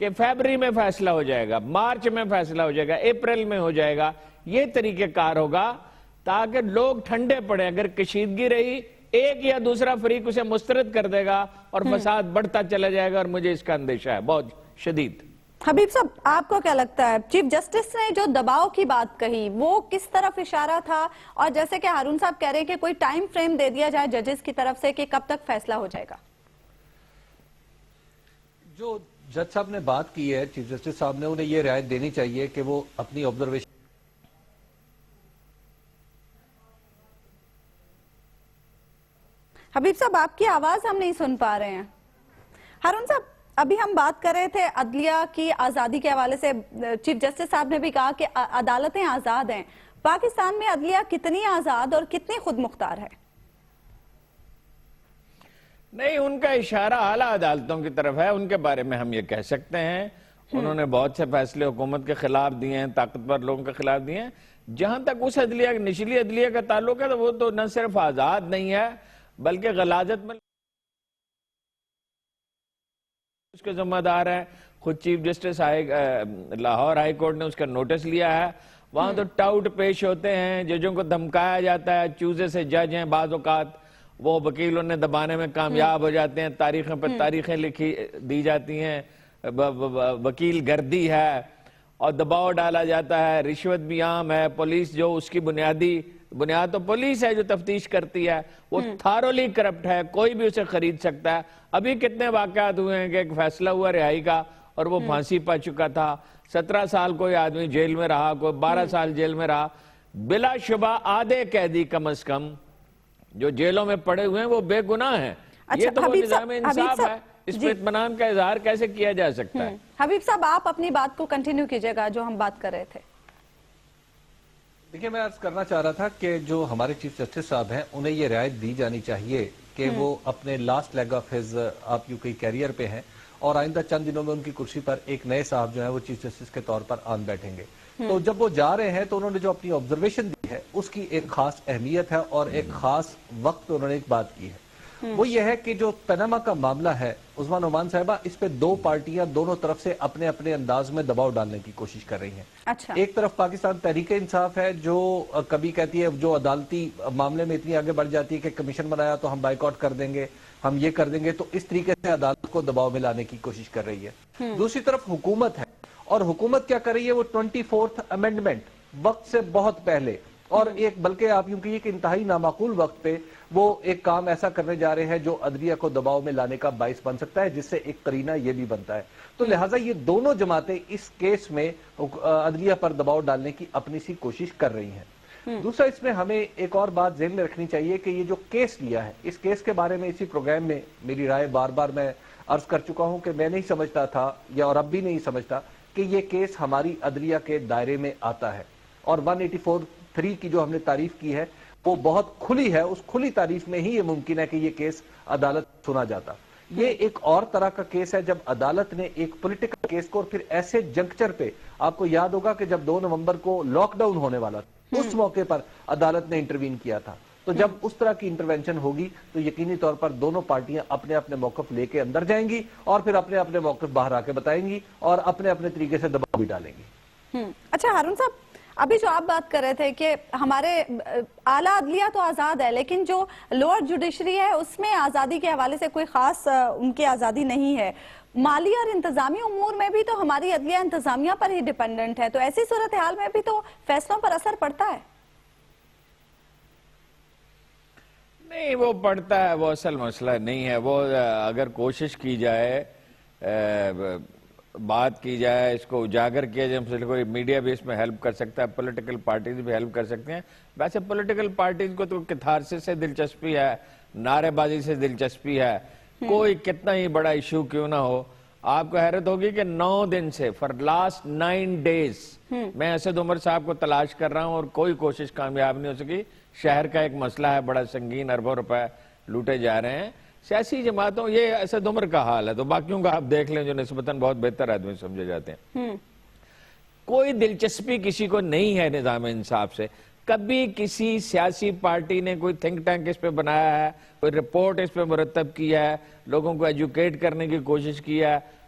کہ فیبری میں فیصلہ ہو جائے گا، مارچ میں فیصلہ ہو جائے گا، اپریل میں ہو جائے گا، یہ طریقہ کار ہوگا تاکہ لوگ ٹھنڈے پڑے. اگر کشیدگی رہی ایک یا دوسرا فریق اسے مسترد کر دے گا اور فساد بڑھتا چلا جائے گا، اور مجھے اس کا اندیشہ ہے بہت شدید. حبیب صاحب، آپ کو کیا لگتا ہے چیف جسٹس نے جو دباؤ کی بات کہی وہ کس طرف اشارہ تھا؟ اور جیسے کہ ہارون صاحب کہہ رہے ہیں کہ کوئی ٹائم فریم دے دیا جائے ججز کی طرف سے کہ کب تک فیصلہ ہو جائے گا. جو جج صاحب نے بات کی ہے، چیف جسٹس صاحب نے، انہیں یہ رعایت دینی چاہیے کہ وہ اپنی آبزرویشن. حبیب صاحب، آپ کی آواز ہم نہیں سن پا رہے ہیں. ہارون صاحب، ابھی ہم بات کر رہے تھے عدلیہ کی آزادی کے حوالے سے. چیف جسٹس صاحب نے بھی کہا کہ عدالتیں آزاد ہیں. پاکستان میں عدلیہ کتنی آزاد اور کتنی خود مختار ہے؟ نہیں، ان کا اشارہ اعلیٰ عدالتوں کی طرف ہے. ان کے بارے میں ہم یہ کہہ سکتے ہیں انہوں نے بہت سے فیصلے حکومت کے خلاف دیے ہیں، طاقتور لوگوں کے خلاف دیے ہیں. جہاں تک اس عدلیہ نچلی عدلیہ کا تعلق ہے تو وہ تو نہ صرف آزاد نہیں ہے بلکہ غلاظت میں اس کے ذمہ دار ہے. خود chief justice Lahore high court نے اس کا نوٹس لیا ہے. وہاں تو ٹاؤٹ پیش ہوتے ہیں، ججوں کو دھمکایا جاتا ہے. چوزے سے جج ہیں، بعض اوقات وہ وکیل انہیں دبانے میں کامیاب ہو جاتے ہیں، تاریخیں پر تاریخیں لکھی دی جاتی ہیں. وکیل گردی ہے اور دباؤ ڈالا جاتا ہے. رشوت بھی عام ہے. پولیس جو اس کی بنیاد تو پولیس ہے جو تفتیش کرتی ہے، وہ تھارولی کرپٹ ہے. کوئی بھی اسے خرید سکتا ہے. ابھی کتنے واقعات ہوئے ہیں کہ ایک فیصلہ ہوا رہائی کا اور وہ پھانسی پا چکا تھا. 17 سال کوئی آدمی جیل میں رہا، کوئی 12 سال جیل میں رہا. بلا شبہ آدھے قیدی کم از کم جو جیلوں میں پڑے ہوئے ہیں وہ بے گناہ ہیں. یہ تو وہ نظام انصاف ہے. اس پہ اطمینان کا اظہار کیسے کیا جا سکتا ہے؟ حبیب صاحب، آپ اپنی بات کو کنٹینیو کیجئے گا جو ہم بات کر رہے تھے. دیکھیں، میں عرض کرنا چاہ رہا تھا کہ جو ہمارے چیف جسٹس صاحب ہیں انہیں یہ رعایت دی جانی چاہیے کہ وہ اپنے لاسٹ لیگ آف ہز آپ یو کی کیریئر پہ ہیں، اور آئندہ چند دنوں میں ان کی کرسی پر ایک نئے صاحب جو ہیں وہ چیف جسٹس کے طور پر آن بیٹھیں گے. تو جب وہ جا رہے ہیں تو انہوں نے جو اپنی آبزرویشن دی ہے اس کی ایک خاص اہمیت ہے اور ایک خاص وقت پہ انہوں نے ایک بات کی ہے. وہ یہ ہے کہ جو پیناما کا معاملہ ہے عظمیٰ نعمان صاحبہ، اس پہ دو پارٹیاں دونوں طرف سے اپنے اپنے انداز میں دباؤ ڈالنے کی کوشش کر رہی ہیں. ایک طرف پاکستان تحریک انصاف ہے جو کبھی کہتی ہے، جو عدالتی معاملے میں اتنی آگے بڑھ جاتی ہے کہ کمیشن بنایا تو ہم بائیکاٹ کر دیں گے، ہم یہ کر دیں گے. تو اس طریقے سے عدالت کو دباؤ میں لانے کی کوشش کر رہی ہے. دوسری طرف حکومت ہے، اور حکومت کیا کر رہی ہے؟ وہ 24th امینڈمنٹ وقت سے بہت پہلے اور ایک بلکہ آپ یوں کہیے کہ انتہائی نامعقول وقت پہ وہ ایک کام ایسا کرنے جا رہے ہیں جو عدلیہ کو دباؤ میں لانے کا باعث بن سکتا ہے، جس سے ایک قرینہ یہ بھی بنتا ہے. تو لہٰذا یہ دونوں جماعتیں اس کیس میں عدلیہ پر دباؤ ڈالنے کی اپنی سی کوشش کر رہی ہیں. دوسرا، اس میں ہمیں ایک اور بات ذہن میں رکھنی چاہیے کہ یہ جو کیس لیا ہے، اس کیس کے بارے میں اسی پروگرام میں میری رائے بار بار میں عرض کر چکا ہوں کہ میں نہیں سمجھتا تھا اور اب بھی نہیں سمجھتا کہ یہ کیس ہماری عدلیہ کے دائرے میں آتا ہے. اور 184(3) کی جو ہم نے تعریف کی ہے وہ بہت کھلی ہے. اس کھلی تعریف میں ہی یہ ممکن ہے کہ یہ کیس عدالت سنا جاتا. یہ ایک اور طرح کا کیس ہے جب عدالت نے ایک پولیٹیکل کیس کو، اور پھر ایسے جنکچر پہ، آپ کو یاد ہوگا کہ جب 2 نومبر کو لاک ڈاؤن ہونے والا تھا اس موقع پر عدالت نے انٹروین کیا تھا. تو جب اس طرح کی انٹروینشن ہوگی تو یقینی طور پر دونوں پارٹیاں اپنے اپنے موقف لے کے اندر جائیں گی اور پھر اپنے اپنے موقف باہر آ کے بتائیں گی اور اپنے اپنے طریقے سے دباؤ بھی ڈالیں گی. اچھا ہارون صاحب، ابھی جو آپ بات کر رہے تھے کہ ہمارے اعلیٰ عدلیہ تو آزاد ہے لیکن جو لوور جوڈیشری ہے اس میں آزادی کے حوالے سے کوئی خاص ان کی آزادی نہیں ہے. مالی اور انتظامی امور میں بھی تو ہماری عدلیہ انتظامیہ پر ہی ڈیپینڈنٹ ہے، تو ایسی صورتحال میں بھی تو فیصلوں پر اثر پڑتا ہے. نہیں، وہ پڑتا ہے، وہ اصل مسئلہ نہیں ہے. وہ اگر کوشش کی جائے، بات کی جائے، اس کو اجاگر کیا جائے، کوئی میڈیا بھی اس میں ہیلپ کر سکتا ہے، پولیٹیکل پارٹیز بھی ہیلپ کر سکتے ہیں. ویسے پولیٹیکل پارٹیز کو تو کتھارسس سے دلچسپی ہے، نعرے بازی سے دلچسپی ہے. کوئی کتنا ہی بڑا ایشو کیوں نہ ہو. آپ کو حیرت ہوگی کہ 9 دن سے فار لاسٹ 9 days میں اسد عمر صاحب کو تلاش کر رہا ہوں اور کوئی کوشش کامیاب نہیں ہو سکی. شہر کا ایک مسئلہ ہے بڑا سنگین، اربوں روپے لوٹے جا رہے ہیں. سیاسی جماعتوں، یہ اسد عمر کا حال ہے، تو باقیوں کا آپ دیکھ لیں جو نسبتاً بہت بہتر آدمی سمجھے جاتے ہیں. کوئی دلچسپی کسی کو نہیں ہے نظام انصاف سے. کبھی کسی سیاسی پارٹی نے کوئی تھنک ٹینک اس پہ بنایا ہے، کوئی رپورٹ اس پہ مرتب کیا ہے، لوگوں کو ایجوکیٹ کرنے کی کوشش کی ہے؟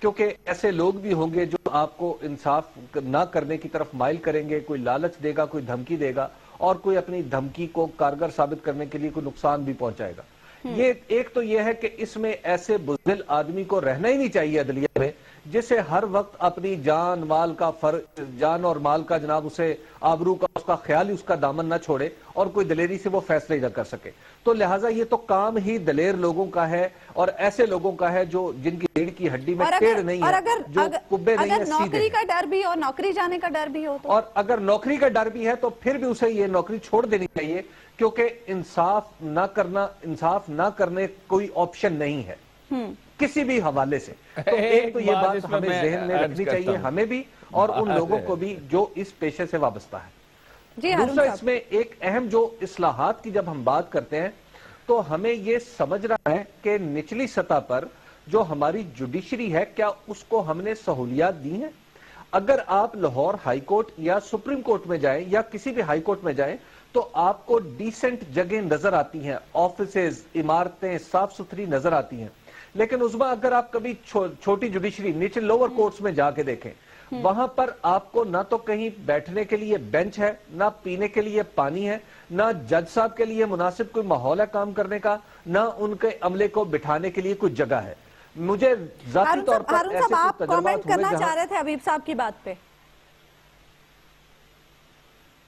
کیونکہ ایسے لوگ بھی ہوں گے جو آپ کو انصاف نہ کرنے کی طرف مائل کریں گے، کوئی لالچ دے گا، کوئی دھمکی دے گا، اور کوئی اپنی دھمکی کو کارگر ثابت کرنے کے لیے کوئی نقصان بھی پہنچائے گا۔ یہ ایک تو یہ ہے کہ اس میں ایسے بزدل آدمی کو رہنا ہی نہیں چاہیے عدلیہ میں، جسے ہر وقت اپنی جان مال کا جان اور مال کا جناب اسے آبرو کا اس کا خیال ہی اس کا دامن نہ چھوڑے اور کوئی دلیری سے وہ فیصلے ہی نہ کر سکے۔ تو لہٰذا یہ تو کام ہی دلیر لوگوں کا ہے اور ایسے لوگوں کا ہے جو جن کی ریڑھ کی ہڈی میں ٹیڑھ نہیں ہے، جو کبے نہیں ہے، اگر سیدھے نوکری کا ڈر بھی اور نوکری جانے کا ڈر بھی ہو تو، اور اگر نوکری کا ڈر بھی ہے تو پھر بھی اسے یہ نوکری چھوڑ دینی چاہیے، کیونکہ انصاف نہ کرنے کوئی آپشن نہیں ہے کسی بھی حوالے سے۔ تو ایک تو یہ بات ہمیں ذہن میں رکھنی چاہیے، ہمیں بھی اور ان لوگوں کو بھی جو اس پیشے سے وابستہ ہے۔ دوسرا اس میں ایک اہم جو اصلاحات کی جب ہم بات کرتے ہیں تو ہمیں یہ سمجھنا ہے کہ نچلی سطح پر جو ہماری جوڈیشری ہے، کیا اس کو ہم نے سہولیات دی ہیں؟ اگر آپ لاہور ہائی کورٹ یا سپریم کورٹ میں جائیں یا کسی بھی ہائی کورٹ میں جائیں تو آپ کو ڈیسنٹ جگہیں نظر آتی ہیں، آفیسز، عمارتیں صاف ستھری نظر آتی ہیں۔ لیکن عظمیٰ اگر آپ کبھی چھوٹی جوڈیشری نیچے لوور کورٹس میں جا کے دیکھیں، وہاں پر آپ کو نہ تو کہیں بیٹھنے کے لیے بینچ ہے، نہ پینے کے لیے پانی ہے، نہ جج صاحب کے لیے مناسب کوئی ماحول ہے کام کرنے کا، نہ ان کے عملے کو بٹھانے کے لیے کوئی جگہ ہے۔ مجھے ذاتی طور پر ایسے کچھ آپ تجربات کامنٹ ہوئے کرنا جہاں چاہ رہے تھے حبیب صاحب کی بات پہ۔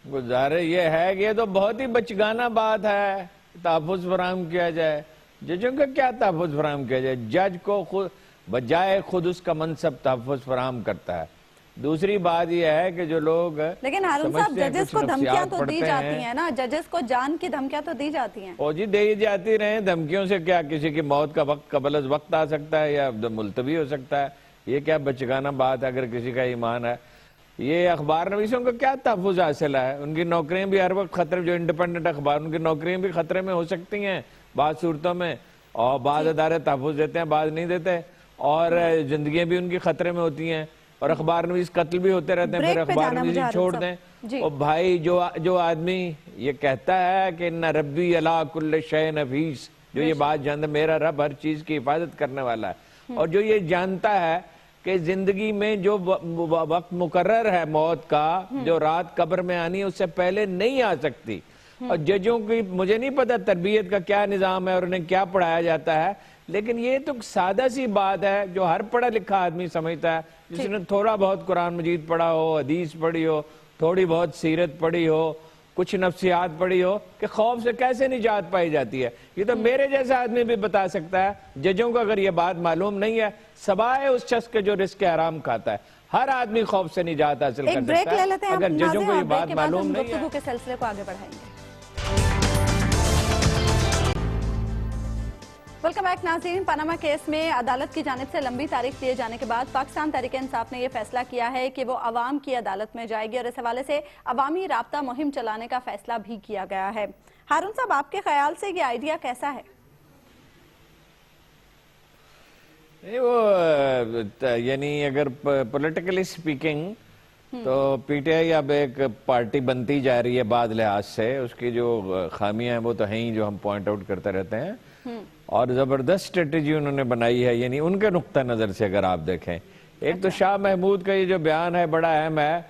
گزارش یہ ہے کہ یہ تو بہت ہی بچگانہ بات ہے، تحفظ فراہم کیا جائے۔ ججوں کا کیا تحفظ فراہم کیا جائے؟ جج کو بجائے خود اس کا منصب تحفظ فراہم کرتا ہے۔ دوسری بات یہ ہے کہ جو لوگ لیکن ہارون صاحب سمجھتے ہیں ججز کچھ کو دھمکیاں نفسیات تو دی پڑھتے جاتی ہیں، ہیں نا، ججز کو جان کی دھمکیاں تو دی جاتی ہیں۔ او جی دی جاتی رہیں، دھمکیوں سے کیا کسی کی موت کا وقت قبل از وقت آ سکتا ہے یا ملتوی ہو سکتا ہے۔ یہ کیا بچگانہ بات ہے اگر کسی کا ایمان ہے؟ یہ اخبار نویسوں کو کیا تحفظ حاصل ہے؟ ان کی نوکریاں بھی ہر وقت خطرے، جو انڈیپینڈنٹ اخبار، ان کی نوکریاں بھی خطرے میں ہو سکتی ہیں بعض صورتوں میں، اور بعض ادارے تحفظ دیتے ہیں، بعض نہیں دیتے، اور زندگیاں بھی ان کی خطرے میں ہوتی ہیں، اور اخبار نویس قتل بھی ہوتے رہتے ہیں، پھر اخبار نویسی چھوڑ دیں۔ اور بھائی جو آدمی یہ کہتا ہے کہ ان ربی علی کل شیء حفیظ، جو یہ بات جانتا ہے میرا رب ہر چیز کی حفاظت کرنے والا ہے، اور جو یہ جانتا ہے کہ زندگی میں جو وقت مقرر ہے موت کا، جو رات قبر میں آنی ہے اس سے پہلے نہیں آ سکتی۔ اور ججوں کی مجھے نہیں پتا تربیت کا کیا نظام ہے اور انہیں کیا پڑھایا جاتا ہے، لیکن یہ تو سادہ سی بات ہے جو ہر پڑھا لکھا آدمی سمجھتا ہے، جس نے تھوڑا بہت قرآن مجید پڑھا ہو، حدیث پڑھی ہو، تھوڑی بہت سیرت پڑھی ہو، کچھ نفسیات پڑھی ہو، کہ خوف سے کیسے نجات پائی جاتی ہے۔ یہ تو میرے جیسا آدمی بھی بتا سکتا ہے۔ ججوں کو اگر یہ بات معلوم نہیں ہے، سوائے اس شخص کے جو رزق حرام کھاتا ہے، ہر آدمی خوف سے نجات حاصل کر ایک بریک سکتا لے ہے۔ لیتے ہیں، اگر ججوں کو یہ بات معلوم نہیں ہے۔ گفتگو کے سلسلے کو آگے بڑھائیں گے۔ ویلکم بیک ناظرین۔ پاناما کیس میں عدالت کی جانب سے لمبی تاریخ دیے جانے کے بعد پاکستان تحریک انصاف نے یہ فیصلہ کیا ہے کہ وہ عوام کی عدالت میں جائے گی، اور اس حوالے سے عوامی رابطہ مہم چلانے کا فیصلہ بھی کیا گیا ہے۔ ہارون صاحب، آپ کے خیال سے یہ آئیڈیا کیسا ہے؟ وہ یعنی اگر پولیٹیکلی سپیکنگ تو پی ٹی آئی اب ایک پارٹی بنتی جا رہی ہے بعض لحاظ سے، اس کی جو خامیاں ہیں وہ تو ہیں ہی جو ہم پوائنٹ آؤٹ کرتے رہتے ہیں، اور زبردست اسٹریٹجی انہوں نے بنائی ہے، یعنی ان کے نقطہ نظر سے اگر آپ دیکھیں۔ ایک تو شاہ محمود کا یہ جو بیان ہے بڑا اہم ہے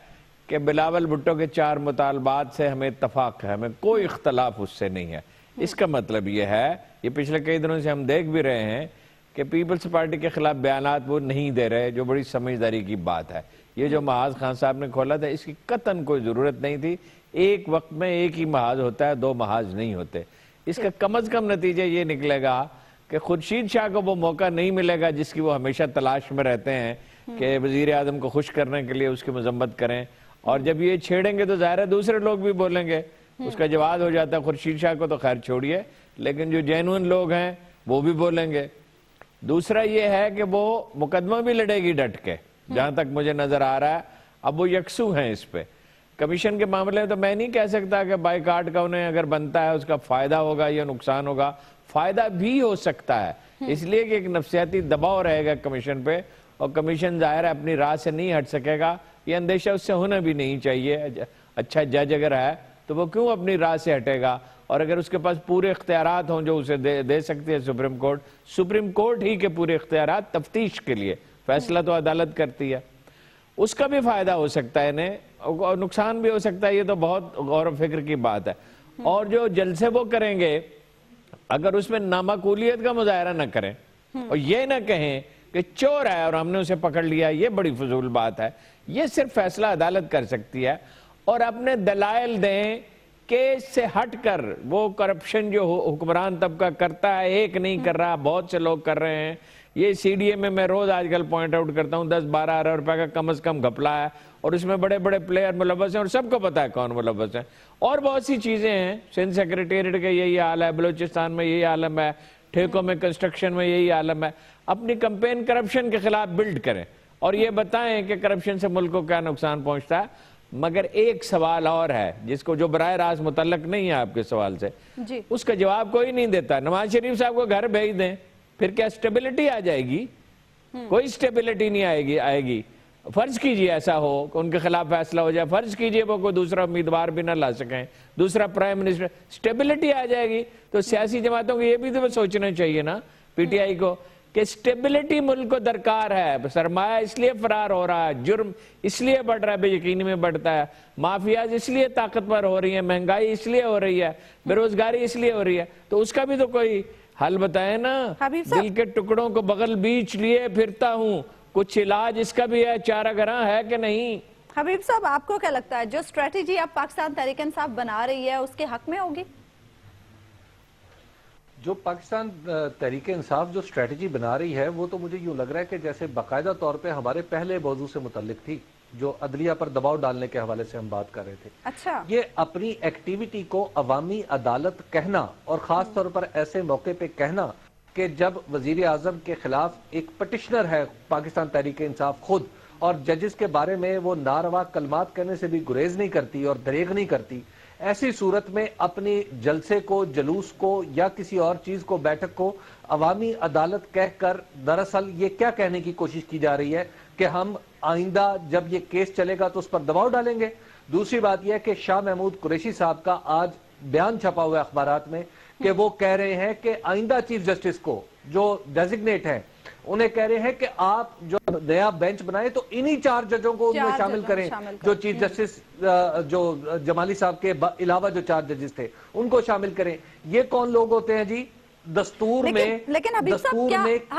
کہ بلاول بھٹو کے 4 مطالبات سے ہمیں اتفاق ہے، ہمیں کوئی اختلاف اس سے نہیں ہے۔ اس کا مطلب یہ ہے، یہ پچھلے کئی دنوں سے ہم دیکھ بھی رہے ہیں کہ پیپلز پارٹی کے خلاف بیانات وہ نہیں دے رہے، جو بڑی سمجھداری کی بات ہے۔ یہ جو محاذ خان صاحب نے کھولا تھا، اس کی قطعاً کوئی ضرورت نہیں تھی۔ ایک وقت میں ایک ہی محاذ ہوتا ہے، 2 محاذ نہیں ہوتے۔ اس کا کم از کم نتیجہ یہ نکلے گا کہ خورشید شاہ کو وہ موقع نہیں ملے گا جس کی وہ ہمیشہ تلاش میں رہتے ہیں، کہ وزیر اعظم کو خوش کرنے کے لیے اس کی مذمت کریں، اور جب یہ چھیڑیں گے تو ظاہر ہے دوسرے لوگ بھی بولیں گے، اس کا جواز ہو جاتا ہے۔ خورشید شاہ کو تو خیر چھوڑیے، لیکن جو جینوئن لوگ ہیں وہ بھی بولیں گے۔ دوسرا یہ ہے کہ وہ مقدمہ بھی لڑے گی ڈٹ کے، جہاں تک مجھے نظر آ رہا ہے اب وہ یکسو ہیں اس پہ۔ کمیشن کے معاملے میں تو میں نہیں کہہ سکتا کہ بائی کاٹ کا انہیں اگر بنتا ہے اس کا فائدہ ہوگا یا نقصان ہوگا۔ فائدہ بھی ہو سکتا ہے، اس لیے کہ ایک نفسیاتی دباؤ رہے گا کمیشن پہ، اور کمیشن ظاہر ہے اپنی راہ سے نہیں ہٹ سکے گا، یہ اندیشہ اس سے ہونا بھی نہیں چاہیے۔ اچھا جج اگر ہے تو وہ کیوں اپنی راہ سے ہٹے گا؟ اور اگر اس کے پاس پورے اختیارات ہوں جو اسے دے سکتی ہے سپریم کورٹ ہی کے پورے اختیارات تفتیش کے لیے، فیصلہ تو عدالت کرتی ہے. اس کا بھی فائدہ ہو سکتا ہے انہیں اور نقصان بھی ہو سکتا ہے. یہ تو بہت غور و فکر کی بات ہے. اور جو جلسے وہ کریں گے اگر اس میں نامعقولیت کا مظاہرہ نہ کریں اور یہ نہ کہیں کہ چور ہے اور ہم نے اسے پکڑ لیا, یہ بڑی فضول بات ہے. یہ صرف فیصلہ عدالت کر سکتی ہے. اور اپنے دلائل دیں کیس سے ہٹ کر. وہ کرپشن جو حکمران طبقہ کرتا ہے, ایک نہیں کر رہا, بہت سے لوگ کر رہے ہیں. یہ سی ڈی اے میں روز آج کل پوائنٹ آؤٹ کرتا ہوں 10-12 ارب روپے کا کم از کم گھپلا ہے اور اس میں بڑے بڑے پلیئر ملوث ہیں اور سب کو پتا ہے کون ملوث ہیں. اور بہت سی چیزیں ہیں. سندھ سیکریٹریٹ کا یہی حال ہے, بلوچستان میں یہی عالم ہے, ٹھیکوں میں کنسٹرکشن میں یہی عالم ہے. اپنی کمپین کرپشن کے خلاف بلڈ کریں اور یہ بتائیں کہ کرپشن سے ملک کو کیا نقصان پہنچتا ہے. مگر ایک سوال اور ہے جس کو جو براہ راست متعلق نہیں ہے آپ کے سوال سے, اس کا جواب کوئی نہیں دیتا. نواز شریف صاحب کو گھر بھیج دیں, پھر کیا سٹیبلٹی آ جائے گی؟ کوئی سٹیبلٹی نہیں آئے گی. فرض کیجئے ایسا ہو کہ ان کے خلاف فیصلہ ہو جائے, فرض کیجئے وہ کوئی دوسرا امیدوار بھی نہ لا سکیں, دوسرا پرائم منسٹر, سٹیبلٹی آ جائے گی. تو سیاسی جماعتوں کو یہ بھی تو سوچنا چاہیے نا, پی ٹی آئی کو, کہ سٹیبلٹی ملک کو درکار ہے. سرمایہ اس لیے فرار ہو رہا ہے, جرم اس لیے بڑھ رہا ہے, بے یقینی میں بڑھتا ہے, مافیاز اس لیے طاقتور ہو رہی ہیں, مہنگائی اس لیے ہو رہی ہے, بے روزگاری اس لیے ہو رہی ہے. تو اس کا بھی تو کوئی حل بتائیں نا. دل کے ٹکڑوں کو بغل بیچ لیے پھرتا ہوں, کچھ علاج اس کا بھی ہے, چارہ گراں ہے کہ نہیں؟ حبیب صاحب آپ کو کیا لگتا ہے جو اسٹریٹجی اب پاکستان تحریک انصاف بنا رہی ہے اس کے حق میں ہوگی؟ جو پاکستان تحریک انصاف جو اسٹریٹجی بنا رہی ہے وہ تو مجھے یوں لگ رہا ہے کہ جیسے باقاعدہ طور پہ ہمارے پہلے موضوع سے متعلق تھی, جو عدلیہ پر دباؤ ڈالنے کے حوالے سے ہم بات کر رہے تھے. اچھا, یہ اپنی ایکٹیویٹی کو عوامی عدالت کہنا اور خاص طور پر ایسے موقع پہ کہنا کہ جب وزیر اعظم کے خلاف ایک پٹیشنر ہے پاکستان تحریک انصاف خود, اور ججز کے بارے میں وہ ناروا کلمات کہنے سے بھی گریز نہیں کرتی اور دریغ نہیں کرتی, ایسی صورت میں اپنی جلسے کو, جلوس کو یا کسی اور چیز کو, بیٹھک کو عوامی عدالت کہہ کر دراصل یہ کیا کہنے کی کوشش کی جا رہی ہے کہ ہم آئندہ جب یہ کیس چلے گا تو اس پر دباؤ ڈالیں گے. دوسری بات یہ ہے کہ شاہ محمود قریشی صاحب کا آج بیان چھپا ہوا ہے اخبارات میں کہ وہ کہہ رہے ہیں کہ آئندہ چیف جسٹس کو جو ڈیزگنیٹ ہیں انہیں کہہ رہے ہیں کہ آپ جو نیا بینچ بنائیں تو انہی 4 ججوں کو ان میں شامل کریں جو چیف جسٹس جو جمالی صاحب کے علاوہ جو 4 ججز تھے ان کو شامل کریں. یہ کون لوگ ہوتے ہیں جی؟ دستور میں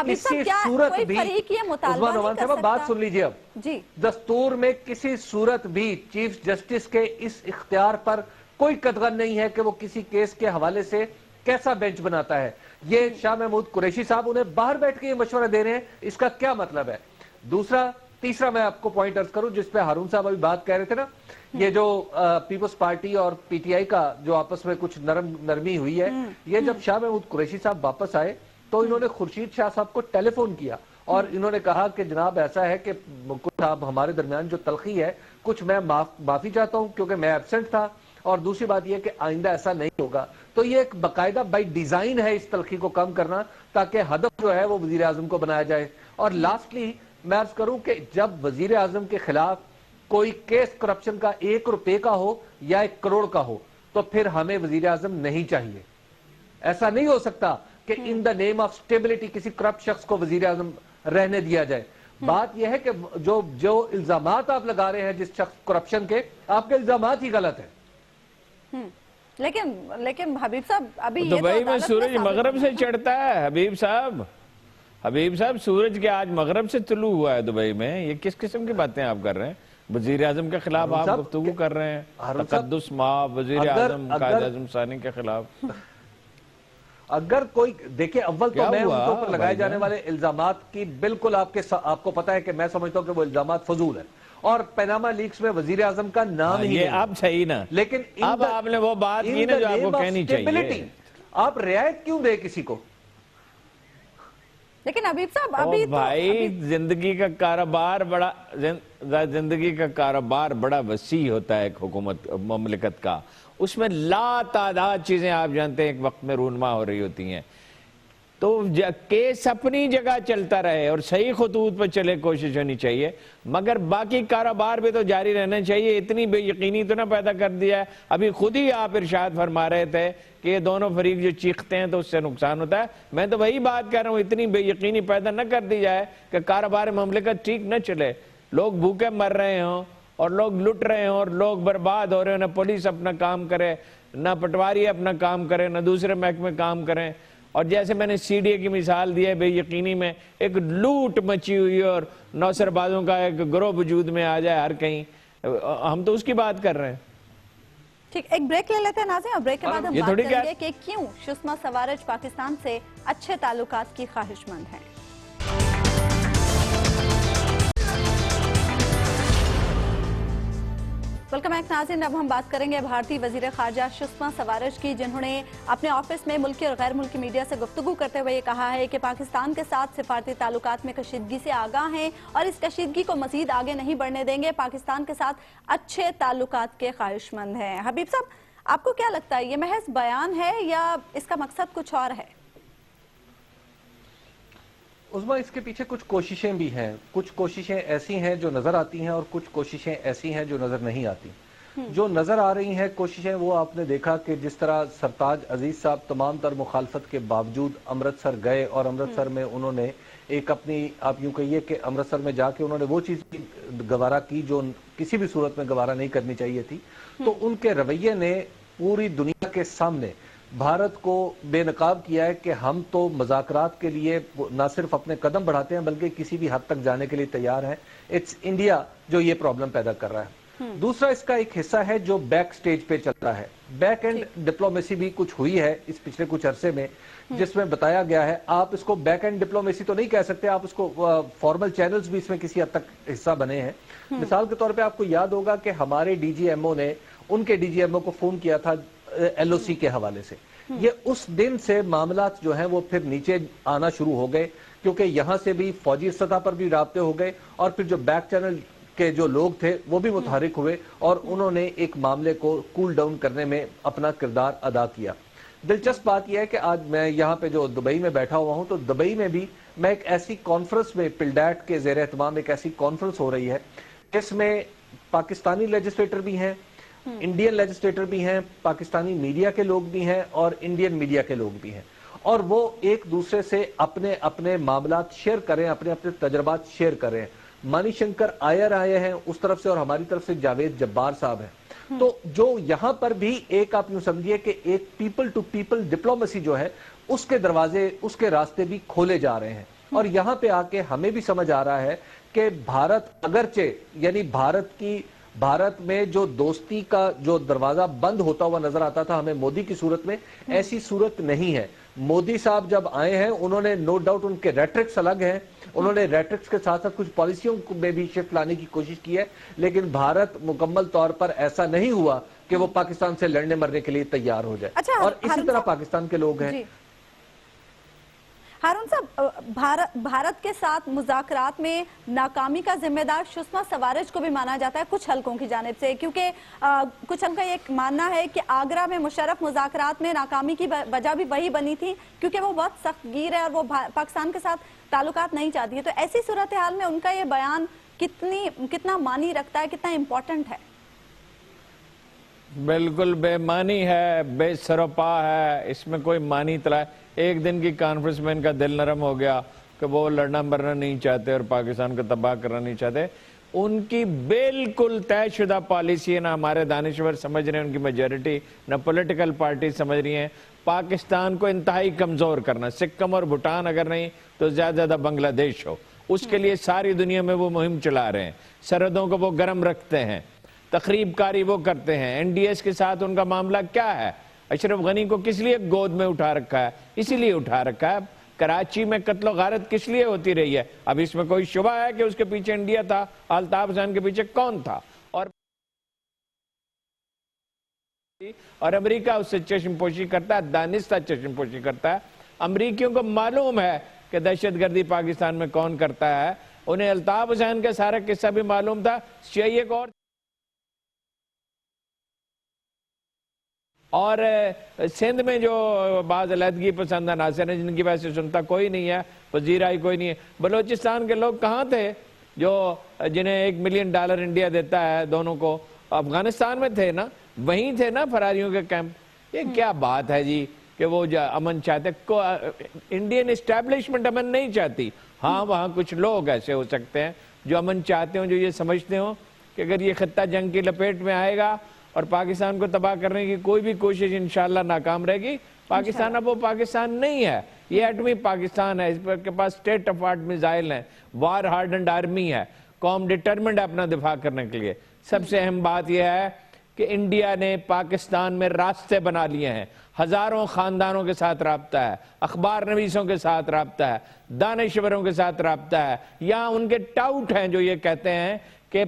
کسی صورت بھی, عثمان نعمان صاحب بات سن لیجئے اب, دستور میں کسی صورت بھی چیف جسٹس کے اس اختیار پر کوئی قدغن نہیں ہے کہ وہ کسی کیس کے حوالے سے کیسا بینچ بناتا ہے. یہ شاہ محمود قریشی صاحب انہیں باہر بیٹھ کے یہ مشورہ دے رہے ہیں, اس کا کیا مطلب ہے؟ تیسرا میں آپ کو پوائنٹ عرض کروں جس پہ ہارون صاحب ابھی بات کہہ رہے تھے نا, یہ جو پیپلز پارٹی اور پی ٹی آئی کا جو آپس میں کچھ نرمی ہوئی ہے, یہ جب شاہ محمود قریشی صاحب واپس آئے تو انہوں نے خورشید شاہ صاحب کو ٹیلی فون کیا اور انہوں نے کہا کہ جناب ایسا ہے کہ کچھ آپ ہمارے درمیان جو تلخی ہے کچھ میں معافی چاہتا ہوں کیونکہ میں ایبسنٹ تھا, اور دوسری بات یہ کہ آئندہ ایسا نہیں ہوگا. تو یہ ایک باقاعدہ بائی ڈیزائن ہے اس تلخی کو کم کرنا تاکہ ہدف جو ہے وہ وزیر اعظم کو بنایا جائے. اور لاسٹلی میں عرض کروں کہ جب وزیر اعظم کے خلاف کوئی کیس کرپشن کا 1 روپے کا ہو یا 1 کروڑ کا ہو تو پھر ہمیں وزیر اعظم نہیں چاہیے. ایسا نہیں ہو سکتا کہ ان دا نیم آف سٹیبلٹی کسی کرپٹ شخص کو وزیر اعظم رہنے دیا جائے. بات یہ ہے کہ جو الزامات آپ لگا رہے ہیں جس شخص کرپشن کے, آپ کے الزامات ہی غلط ہیں. لیکن حبیب صاحب ابھی دبئی میں سورج مغرب سے چڑھتا ہے. حبیب صاحب سورج کے آج مغرب سے طلوع ہوا ہے دبئی میں. یہ کس قسم کی باتیں آپ کر رہے ہیں؟ وزیر اعظم کے خلاف آپ گفتگو کر رہے ہیں, تقدس مآب وزیر اعظم قائد اعظم ثانی کے خلاف. اگر کوئی دیکھیں, اول تو میں ان کے اوپر لگائے جانے والے الزامات کی بالکل آپ کو پتا ہے کہ میں سمجھتا ہوں کہ وہ الزامات فضول ہیں, اور پیناما لیکس میں وزیر اعظم کا نام ہی نہیں. یہ اب صحیح نا, لیکن اب آپ نے وہ بات کی نا جو آپ کو کہنی چاہیے. آپ رعایت کیوں دے کسی کو؟ لیکن حبیب صاحب ابھی بھائی زندگی کا کاروبار بڑا وسیع ہوتا ہے ایک حکومت مملکت کا. اس میں لا تعداد چیزیں آپ جانتے ہیں ایک وقت میں رونما ہو رہی ہوتی ہیں. تو کیس اپنی جگہ چلتا رہے اور صحیح خطوط پر چلے، کوشش ہونی چاہیے، مگر باقی کاروبار بھی تو جاری رہنا چاہیے۔ اتنی بے یقینی تو نہ پیدا کر دیا ہے۔ ابھی خود ہی آپ ارشاد فرما رہے تھے کہ یہ دونوں فریق جو چیختے ہیں تو اس سے نقصان ہوتا ہے۔ میں تو وہی بات کہہ رہا ہوں، اتنی بے یقینی پیدا نہ کر دی جائے کہ کاروبار مملکت ٹھیک نہ چلے، لوگ بھوکے مر رہے ہوں اور لوگ لٹ رہے ہوں اور لوگ برباد ہو رہے ہیں، نہ پولیس اپنا کام کرے، نہ پٹواری اپنا کام کرے، نہ دوسرے محکمے کام کریں۔ اور جیسے میں نے سی ڈی اے کی مثال دی ہے، بے یقینی میں ایک لوٹ مچی ہوئی ہے اور نوسر بازوں کا ایک گروہ وجود میں آ جائے ہر کہیں، ہم تو اس کی بات کر رہے ہیں۔ ٹھیک، ایک بریک لے لیتے ہیں ناظرین، اور بریک کے بعد ہم یہ بات تھوڑی کریں گے کہ کیوں سشما سوارج پاکستان سے اچھے تعلقات کی خواہش مند ہیں۔ ویلکم بیک ناظرین، اب ہم بات کریں گے بھارتی وزیر خارجہ سشما سوارج کی، جنہوں نے اپنے آفس میں ملکی اور غیر ملکی میڈیا سے گفتگو کرتے ہوئے یہ کہا ہے کہ پاکستان کے ساتھ سفارتی تعلقات میں کشیدگی سے آگاہ ہیں اور اس کشیدگی کو مزید آگے نہیں بڑھنے دیں گے، پاکستان کے ساتھ اچھے تعلقات کے خواہش مند ہیں۔ حبیب صاحب، آپ کو کیا لگتا ہے، یہ محض بیان ہے یا اس کا مقصد کچھ اور ہے؟ عظمیٰ، اس کے پیچھے کچھ کوششیں بھی ہیں، کچھ کوششیں ایسی ہیں جو نظر آتی ہیں اور کچھ کوششیں ایسی ہیں جو نظر نہیں آتی۔ جو نظر آ رہی ہیں کوششیں، وہ آپ نے دیکھا کہ جس طرح سرتاج عزیز صاحب تمام تر مخالفت کے باوجود امرتسر گئے اور امرتسر میں انہوں نے ایک اپنی، آپ یوں کہیے کہ امرتسر میں جا کے انہوں نے وہ چیز گوارا کی جو کسی بھی صورت میں گوارا نہیں کرنی چاہیے تھی۔ تو ان کے رویے نے پوری دنیا کے سامنے بھارت کو بے نقاب کیا ہے کہ ہم تو مذاکرات کے لیے نہ صرف اپنے قدم بڑھاتے ہیں بلکہ کسی بھی حد تک جانے کے لیے تیار ہیں۔ اٹس انڈیا جو یہ پرابلم پیدا کر رہا ہے۔ دوسرا اس کا ایک حصہ ہے جو بیک سٹیج پہ چل رہا ہے، بیک اینڈ ڈپلومیسی بھی کچھ ہوئی ہے اس پچھلے کچھ عرصے میں، جس میں بتایا گیا ہے، آپ اس کو بیک اینڈ ڈپلومیسی تو نہیں کہہ سکتے، آپ اس کو فارمل چینلز بھی اس میں کسی حد تک حصہ بنے ہیں۔ مثال کے طور پہ آپ کو یاد ہوگا کہ ہمارے ڈی جی ایم او نے ان کے ڈی جی ایم او کو فون کیا تھا ایل او سی کے حوالے سے۔ یہ اس دن سے معاملات جو ہیں وہ پھر نیچے آنا شروع ہو گئے، کیونکہ یہاں سے بھی فوجی سطح پر بھی رابطے ہو گئے اور پھر جو بیک چینل کے جو لوگ تھے وہ بھی متحرک ہوئے اور انہوں نے ایک معاملے کو کول ڈاؤن کرنے میں اپنا کردار ادا کیا۔ دلچسپ بات یہ ہے کہ آج میں یہاں پہ جو دبئی میں بیٹھا ہوا ہوں، تو دبئی میں بھی میں ایک ایسی کانفرنس میں، پلڈیٹ کے زیر اہتمام ایک ایسی کانفرنس ہو رہی ہے جس میں پاکستانی لیجسلیٹر بھی ہیں، انڈین لیجسلیٹر بھی ہیں، پاکستانی میڈیا کے لوگ بھی ہیں اور انڈین میڈیا کے لوگ بھی ہیں، اور وہ ایک دوسرے سے اپنے اپنے معاملات شیئر کریں، اپنے اپنے تجربات شیئر کریں۔ مانی شنکر آئر آئے ہیں اس طرف سے اور ہماری طرف سے جاوید جبار صاحب ہیں۔ تو جو یہاں پر بھی ایک آپ یوں سمجھیے کہ ایک پیپل ٹو پیپل ڈپلومیسی جو ہے اس کے دروازے، اس کے راستے بھی کھولے جا رہے ہیں، اور یہاں پہ آ کے ہمیں بھی سمجھ آ رہا ہے کہ بھارت اگرچہ، یعنی بھارت میں جو دوستی کا جو دروازہ بند ہوتا ہوا نظر آتا تھا ہمیں مودی کی صورت میں، ایسی صورت نہیں ہے۔ مودی صاحب جب آئے ہیں انہوں نے نو ڈاؤٹ ان کے ریٹرکس الگ ہیں، انہوں نے ریٹرکس کے ساتھ ساتھ کچھ پالیسیوں میں بھی شفٹ لانے کی کوشش کی ہے، لیکن بھارت مکمل طور پر ایسا نہیں ہوا کہ وہ پاکستان سے لڑنے مرنے کے لیے تیار ہو جائے، اور اسی طرح پاکستان کے لوگ ہیں۔ ہارون صاحب، بھارت کے ساتھ مذاکرات میں ناکامی کا ذمہ دار سشما سوارج کو بھی مانا جاتا ہے کچھ حلقوں کی جانب سے، کیونکہ کچھ حلقہ یہ ماننا ہے کہ آگرہ میں مشرف مذاکرات میں ناکامی کی وجہ بھی وہی بنی تھی کیونکہ وہ بہت سخت گیر ہے اور وہ پاکستان کے ساتھ تعلقات نہیں چاہتی ہے۔ تو ایسی صورتحال میں ان کا یہ بیان کتنا معنی رکھتا ہے، کتنا امپورٹنٹ ہے؟ بالکل بے معنی ہے، بے سروپا ہے، اس میں کوئی معنی طلع۔ ایک دن کی کانفرنس میں ان کا دل نرم ہو گیا کہ وہ لڑنا مرنا نہیں چاہتے اور پاکستان کو تباہ کرنا نہیں چاہتے۔ ان کی بالکل طے شدہ پالیسی ہے، نہ ہمارے دانشور سمجھ رہے ہیں، ان کی میجورٹی نہ پولیٹیکل پارٹی سمجھ رہی ہیں، پاکستان کو انتہائی کمزور کرنا، سکم اور بھوٹان اگر نہیں تو زیادہ زیادہ بنگلہ دیش ہو، اس کے لیے ساری دنیا میں وہ مہم چلا رہے ہیں، سرحدوں کو وہ گرم رکھتے ہیں، تخریب کاری وہ کرتے ہیں۔ این ڈی ایس کے ساتھ ان کا معاملہ کیا ہے؟ اشرف غنی کو کس لیے گود میں اٹھا رکھا ہے؟ اسی لیے اٹھا رکھا ہے۔ کراچی میں قتل و غارت کس لیے ہوتی رہی ہے؟ اب اس میں کوئی شبہ ہے کہ اس کے پیچھے انڈیا تھا؟ الطاف حسین کے پیچھے کون تھا؟ اور امریکہ اس سے چشم پوشی کرتا ہے، دانستہ چشم پوشی کرتا ہے۔ امریکیوں کو معلوم ہے کہ دہشت گردی پاکستان میں کون کرتا ہے، انہیں الطاف حسین کا سارا قصہ بھی معلوم تھا۔ CIA کو اور اور سندھ میں جو بعض علیحدگی پسند عناصر ہیں جن کی وجہ سے سنتا کوئی نہیں ہے، وزیر آئی کوئی نہیں ہے، بلوچستان کے لوگ کہاں تھے جو جنہیں $1 ملین انڈیا دیتا ہے دونوں کو؟ افغانستان میں تھے نا، وہیں تھے نا فراریوں کے کیمپ۔ یہ کیا بات ہے جی کہ وہ امن چاہتے؟ انڈین اسٹیبلشمنٹ امن نہیں چاہتی۔ ہاں وہاں کچھ لوگ ایسے ہو سکتے ہیں جو امن چاہتے ہوں، جو یہ سمجھتے ہوں کہ اگر یہ خطہ جنگ کی لپیٹ میں آئے گا اور پاکستان کو تباہ کرنے کی کوئی بھی کوشش انشاءاللہ ناکام رہے گی۔ پاکستان اب وہ پاکستان نہیں ہے، یہ ایٹمی پاکستان ہے، اس پر کے پاس اسٹیٹ آف آرٹ میزائل ہیں، وار ہارڈنڈ آرمی ہے، قوم ڈٹرمنڈ ہے اپنا دفاع کرنے کے لیے۔ سب سے اہم بات یہ ہے کہ انڈیا نے پاکستان میں راستے بنا لیے ہیں، ہزاروں خاندانوں کے ساتھ رابطہ ہے، اخبار نویسوں کے ساتھ رابطہ ہے، دانشوروں کے ساتھ رابطہ ہے، یا ان کے ٹاؤٹ ہیں جو یہ کہتے ہیں کہ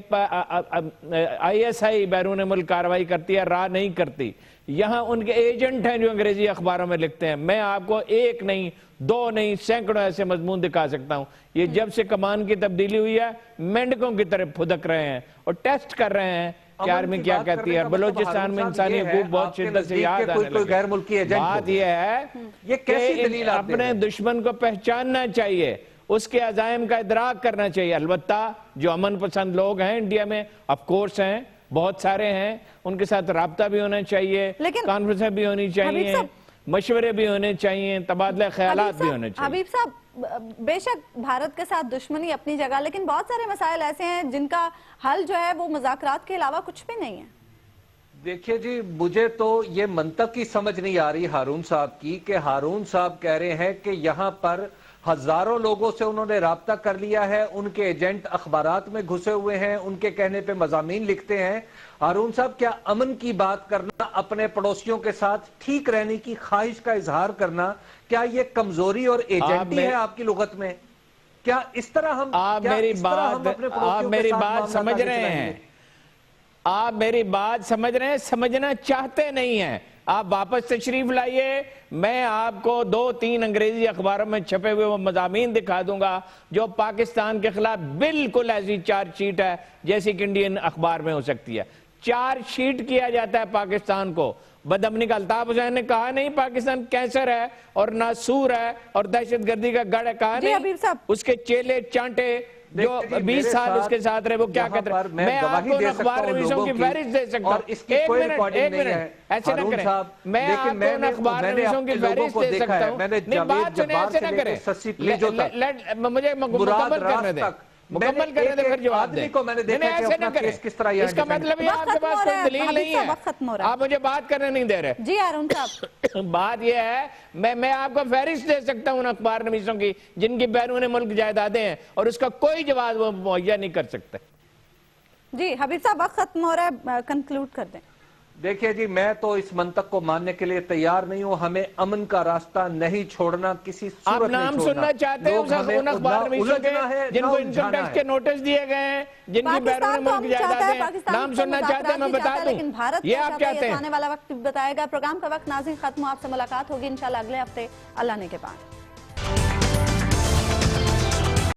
آئی ایس آئی بیرون ملک کارروائی کرتی ہے، راہ نہیں کرتی۔ یہاں ان کے ایجنٹ ہیں جو انگریزی اخباروں میں لکھتے ہیں۔ میں آپ کو ایک نہیں، دو نہیں، سینکڑوں ایسے مضمون دکھا سکتا ہوں۔ یہ جب سے کمان کی تبدیلی ہوئی ہے مینڈکوں کی طرف پھدک رہے ہیں اور ٹیسٹ کر رہے ہیں کہ آرمی کیا کہتی ہے۔ بلوچستان میں انسانی حقوق بہت شدت سے یاد آنے لگے۔ بات یہ ہے کہ اپنے دشمن کو پہچاننا چاہیے، اس کے عزائم کا ادراک کرنا چاہیے۔ البتہ جو امن پسند لوگ ہیں انڈیا میں آف کورس ہیں، بہت سارے ہیں، ان کے ساتھ رابطہ بھی ہونا چاہیے، کانفرنسیں بھی ہونی چاہیے، مشورے بھی ہونے چاہیے، تبادلہ خیالات بھی ہونے چاہیے۔ حبیب صاحب، بے شک بھارت کے ساتھ دشمنی اپنی جگہ، لیکن بہت سارے مسائل ایسے ہیں جن کا حل جو ہے وہ مذاکرات کے علاوہ کچھ بھی نہیں ہے۔ دیکھیے جی، مجھے تو یہ منطق ہی سمجھ نہیں آ رہی ہارون صاحب کی کہ ہارون صاحب کہہ رہے ہیں کہ یہاں پر ہزاروں لوگوں سے انہوں نے رابطہ کر لیا ہے، ان کے ایجنٹ اخبارات میں گھسے ہوئے ہیں، ان کے کہنے پہ مضامین لکھتے ہیں۔ ہارون صاحب، کیا امن کی بات کرنا، اپنے پڑوسیوں کے ساتھ ٹھیک رہنے کی خواہش کا اظہار کرنا، کیا یہ کمزوری اور ایجنٹی ہے آپ کی لغت میں؟ کیا اس طرح ہم آپ میری بات سمجھ رہے ہیں؟ آپ میری بات سمجھ رہے ہیں، سمجھنا چاہتے نہیں ہیں۔ آپ واپس تشریف لائیے، میں آپ کو 2-3 انگریزی اخباروں میں چھپے ہوئے وہ مضامین دکھا دوں گا جو پاکستان کے خلاف بالکل ایسی چارج شیٹ ہے جیسی کہ انڈین اخبار میں ہو سکتی ہے۔ چارج شیٹ کیا جاتا ہے پاکستان کو۔ بدامنی کا الطاف حسین نے کہا نہیں پاکستان کینسر ہے اور ناسور ہے اور دہشت گردی کا گڑھ ہے، کہا نہیں؟ اس کے چیلے چانٹے جو 20 سال اس کے ساتھ رہے وہ کیا کہتے ہیں؟ میں آپ کو اخبار نویسوں کی فہرست دے سکتا ہوں۔ ایک منٹ ایسے نہ کریں، میں آپ کو اخبار نویسوں کی فہرست دے سکتا ہوں۔ نہیں، بات سنیں، ایسے نہ کریں، مجھے مکمل کرنے دیں، مکمل کرنے دیں پھر جواب دیں۔ نہیں، ایسے نہ کریں، اس کا مطلب یہ آپ کے پاس کوئی دلیل نہیں ہے، آپ مجھے بات کرنے نہیں دے رہے۔ جی ہارون صاحب، بات یہ ہے میں آپ کو فہرست دے سکتا ہوں ان اخبار نویسوں کی جن کی بیرون ملک جائیدادیں ہیں اور اس کا کوئی جواب وہ مہیا نہیں کر سکتے۔ جی حبیب صاحب، وقت ختم ہو رہا ہے، کنکلوڈ کر دیں۔ دیکھیے جی، میں تو اس منطق کو ماننے کے لیے تیار نہیں ہوں۔ ہمیں امن کا راستہ نہیں چھوڑنا، کسی صورت نہیں چھوڑنا۔ آپ نام سننا چاہتے ہیں ان اخبار نویسوں کے جن کو انکم ٹیکس کے نوٹس دیے گئے ہیں، جن کی بیرون ملک جائیدادیں ہیں؟ نام سننا چاہتے ہیں، میں بتا دوں۔ یہ آپ چاہتے ہیں؟ آنے والا وقت بتائے گا۔ پروگرام کا وقت ناظرین ختم ہو، آپ سے ملاقات ہوگی انشاءاللہ اگلے ہفتے اللہ نے کے بعد۔